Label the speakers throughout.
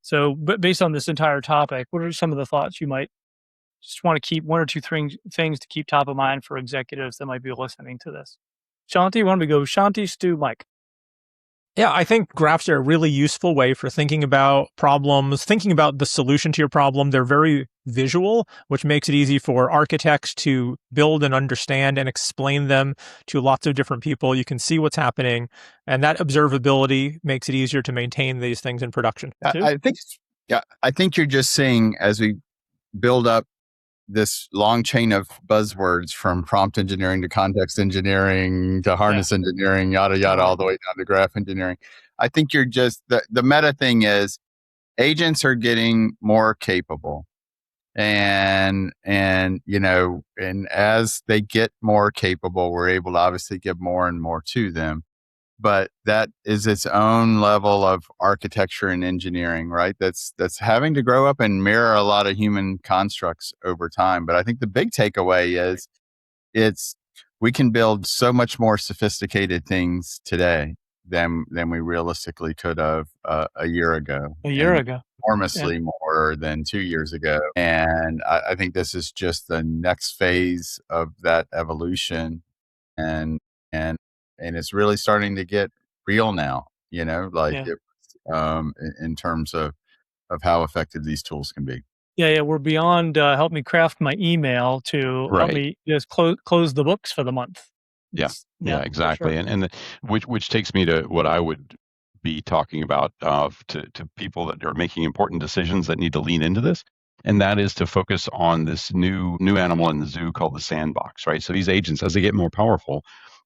Speaker 1: So, but based on this entire topic, what are some of the thoughts you might just want to keep, one or two things to keep top of mind for executives that might be listening to this? Shanti, why don't we go Shanti, Stu, Mike?
Speaker 2: Yeah, I think graphs are a really useful way for thinking about problems, thinking about the solution to your problem. They're very visual, which makes it easy for architects to build and understand and explain them to lots of different people. You can see what's happening, and that observability makes it easier to maintain these things in production.
Speaker 3: I think, yeah, I think you're just seeing as we build up this long chain of buzzwords from prompt engineering to context engineering to harness engineering, yada, yada, all the way down to graph engineering. I think you're just, the meta thing is agents are getting more capable. And as they get more capable, we're able to obviously give more and more to them. But that is its own level of architecture and engineering, right? That's having to grow up and mirror a lot of human constructs over time. But I think the big takeaway is we can build so much more sophisticated things today than we realistically could have a year ago. Enormously more than 2 years ago. And I think this is just the next phase of that evolution. And it's really starting to get real now, in terms of how effective these tools can be.
Speaker 1: Yeah, we're beyond help me craft my email to help me just close the books for the month.
Speaker 4: Yeah, exactly. Sure. And which takes me to what I would be talking about to people that are making important decisions that need to lean into this. And that is to focus on this new animal in the zoo called the sandbox, right? So these agents, as they get more powerful,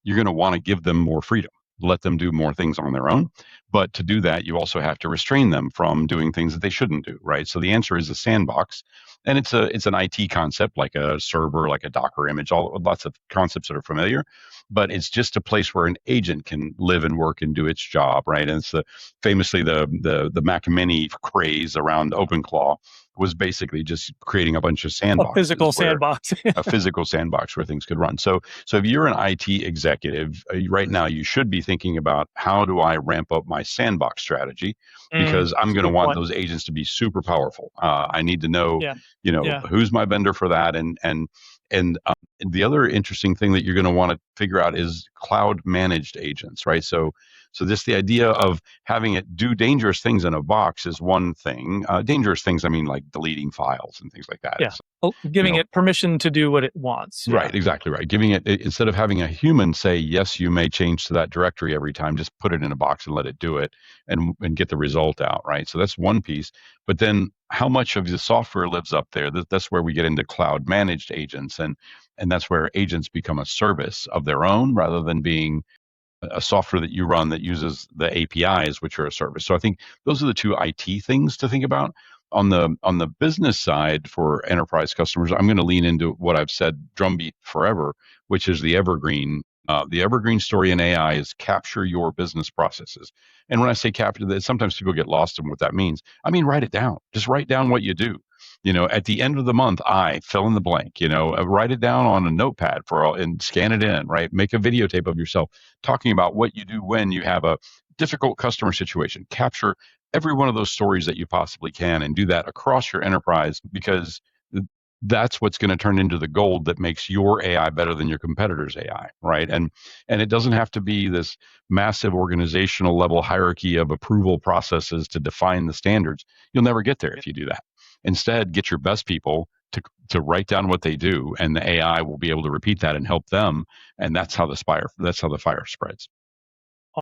Speaker 4: you're going to want to give them more freedom, let them do more things on their own. But to do that, you also have to restrain them from doing things that they shouldn't do, right? So the answer is a sandbox. And it's an IT concept, like a server, like a Docker image, lots of concepts that are familiar. But it's just a place where an agent can live and work and do its job, right? And it's famously the Mac Mini craze around OpenClaw was basically just creating a bunch of sandboxes.
Speaker 1: A physical sandbox.
Speaker 4: A physical sandbox where things could run. So if you're an IT executive right now, you should be thinking about, how do I ramp up my sandbox strategy? Because I'm going to want those agents to be super powerful. I need to know, who's my vendor for that. And the other interesting thing that you're going to want to figure out is cloud managed agents, right? So just the idea of having it do dangerous things in a box is one thing. Dangerous things, I mean, like deleting files and things like that.
Speaker 1: Yeah. Giving it permission to do what it wants.
Speaker 4: Right, exactly right. Giving it, instead of having a human say, yes, you may change to that directory every time, just put it in a box and let it do it and get the result out, right? So that's one piece. But then how much of the software lives up there? That's where we get into cloud managed agents. And that's where agents become a service of their own rather than being a software that you run that uses the APIs, which are a service. So I think those are the two IT things to think about. On the business side for enterprise customers, I'm going to lean into what I've said drumbeat forever, which is the Evergreen. The Evergreen story in AI is capture your business processes. And when I say capture, sometimes people get lost in what that means. I mean, write it down. Just write down what you do. At the end of the month, I fill in the blank, write it down on a notepad and scan it in, right? Make a videotape of yourself talking about what you do when you have a difficult customer situation. Capture every one of those stories that you possibly can and do that across your enterprise, because that's what's going to turn into the gold that makes your AI better than your competitor's AI, right? And it doesn't have to be this massive organizational level hierarchy of approval processes to define the standards. You'll never get there if you do that. Instead, get your best people to write down what they do, and the AI will be able to repeat that and help them. And that's how the fire spreads.